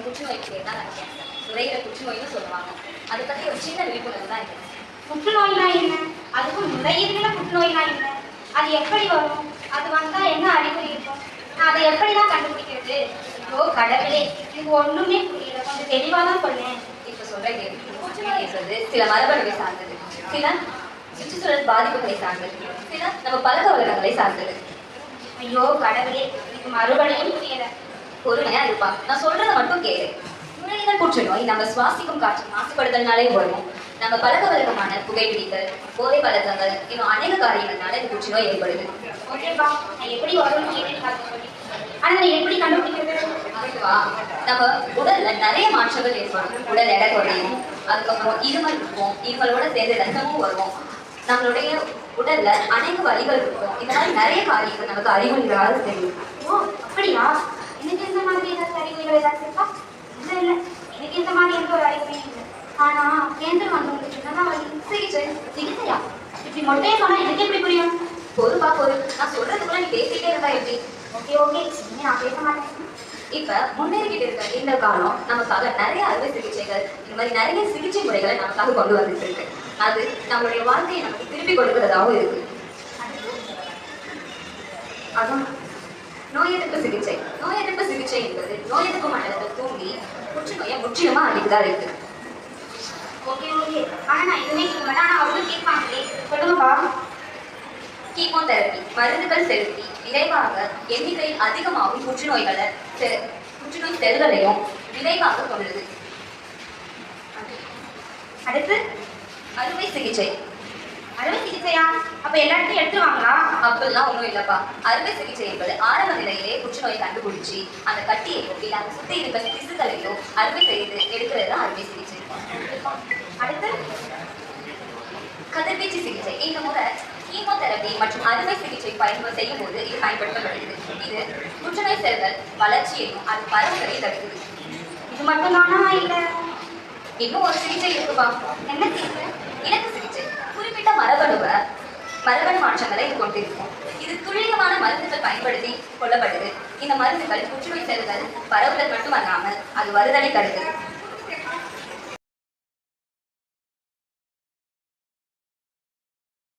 புற்றுநோய்க்கு பேர் தான் கேன்சர். நுரையீரல் புற்றுநோய்னு சொல்லுவாங்க. அதை பற்றி ஒரு சின்ன விழிப்புணர்வு தான் இருக்குது. புற்றுநோய்னா என்ன? அதுக்கும் நுரையீரல புற்றுநோய்னா என்ன? அது எப்படி வரும்? அது வந்தா என்ன அறிகுறி இருக்கும்? நான் அதை எப்படிதான் கண்டுபிடிக்கிறது? ஓ கடவுளே, எனக்கு ஒண்ணுமே புரியல. கொஞ்சம் தெளிவா தான் சொன்னேன். இப்போ சொல்றேன் கேள்வி. புற்றுநோய் என்பது சில மரபணுவை சார்ந்தது, சில சுற்றுச்சூழல் பாதிப்புகளை சார்ந்தது, சில நம்ம பழக்க வழக்கங்களை சார்ந்தது. ஐயோ கடவுளே, எனக்கு மறுபடியும் புரியல. பொறுமையா இருப்பா, நான் சொல்றதை மட்டும் கேளு. நுரையீரல் புற்றுநோய் நம்ம சுவாசிக்கும் காற்று மாசுபடுதல்னாலே வரும். நம்ம பழக்க வழக்கமான புகைப்பிடித்தல், போதை பழக்கங்கள், இன்னும் அநேக காரியங்கள்னால இந்த புற்றுநோய் ஏற்படுது. ஓகேப்பா, நான் எப்படி வரும்னு கேட்டு ஆனா நான் எப்படி கண்டுபிடிக்கிறது? அதுவா, நம்ம உடல்ல நிறைய மாற்றங்கள் ஏற்படும். உடல் எடை குறையும், அதுக்கப்புறம் இருமல் இருக்கும், இருமலோட சேர்ந்து ரத்தமும் வரும். நம்மளுடைய உடல்ல அநேக வலிகள் இருக்கும். இந்த மாதிரி நிறைய காரியங்கள் நமக்கு அறிகுறிகளாக தெரியும். ஓ அப்படியா? எனக்கு இந்த மாதிரி ஏதாவது அறிகுறிகள் ஏதாவது இருக்கா? இல்லை இல்லை, எனக்கு இந்த மாதிரி எந்த ஒரு அறிகுறியும் இல்லை. ஆனா கேந்திர வந்தவங்களுக்கு என்னதான் வழி? சிகிச்சையா? இப்படி மொட்டையை சொன்னா எனக்கு எப்படி புரியும்? பொறுப்பா பொறு, நான் சொல்றதுக்குள்ள நீ பேசிட்டே இருந்தா எப்படி? ஓகே ஓகே, இனிமே நான் பேச மாட்டேன். இப்ப முன்னேறிக்கிட்டு இருக்க இந்த காலம் நமக்காக நிறைய அறுவை சிகிச்சைகள், இந்த மாதிரி நிறைய சிகிச்சை முறைகளை நமக்காக கொண்டு வந்துட்டு இருக்கு. அது நம்மளுடைய வாழ்க்கையை நமக்கு திருப்பி கொடுக்கிறதாவும் இருக்கு. அதான் நோய் எதிர்ப்பு சிகிச்சை. நோய் எதிர்ப்பு சிகிச்சை என்பது நோய் எதிர்ப்பு மண்டலத்தை தூண்டி புற்றுநோயை முற்றிலுமா அழிக்குதா இருக்கு. ஓகே ஓகே, ஆனா நான் எதுவுமே சொல்ல மாட்டேன். ஆனா அவங்களும் கேட்பாங்களே, சொல்லுங்கப்பா. கீமோதெரபி மருந்துகள் செலுத்தி விரைவாக எண்ணிக்கையில் அதிகமாகும் புற்றுநோய் செல்களையும் விரைவாக கொள்ளுது. அடுத்து அறுவை சிகிச்சை. அறுவை சிகிச்சையா? அப்ப எல்லாத்தையும் எடுத்துருவாங்களா? அப்படிலாம் ஒன்றும் இல்லப்பா. அறுவை சிகிச்சை என்பது ஆரம்ப நிலையிலே புற்றுநோயை கண்டுபிடிச்சி அந்த கட்டியையோ இல்லை அதை சுற்றி இருக்க திசுக்களையோ அறுவை செய்து எடுக்கிறது தான் அறுவை சிகிச்சை. அடுத்து கதிர்வீச்சு சிகிச்சை. இந்த முறை கீமோதெரபி மற்றும் அறுவை சிகிச்சை செய்யும் போது இது பயன்படுத்தப்படுகிறது. இது புற்றுநோய் செல்கள் வளர்ச்சியையும் அது பரவுவதையும் தடுக்குது. இது மட்டும்தானா? இல்லை இன்னும் ஒரு சிகிச்சை இருக்குப்பா. என்ன சிகிச்சை? இலக்கு சிகிச்சை. குறிப்பிட்ட மரபணு மாற்றங்களை இது கொண்டிருக்கும். இது துல்லியமான மருந்துகள் பயன்படுத்தி கொள்ளப்படுது. இந்த மருந்துகள் புற்றுநோய் செல்கள் பரவுதல் மட்டுமல்லாமல் அது வருதலை தடுக்குது.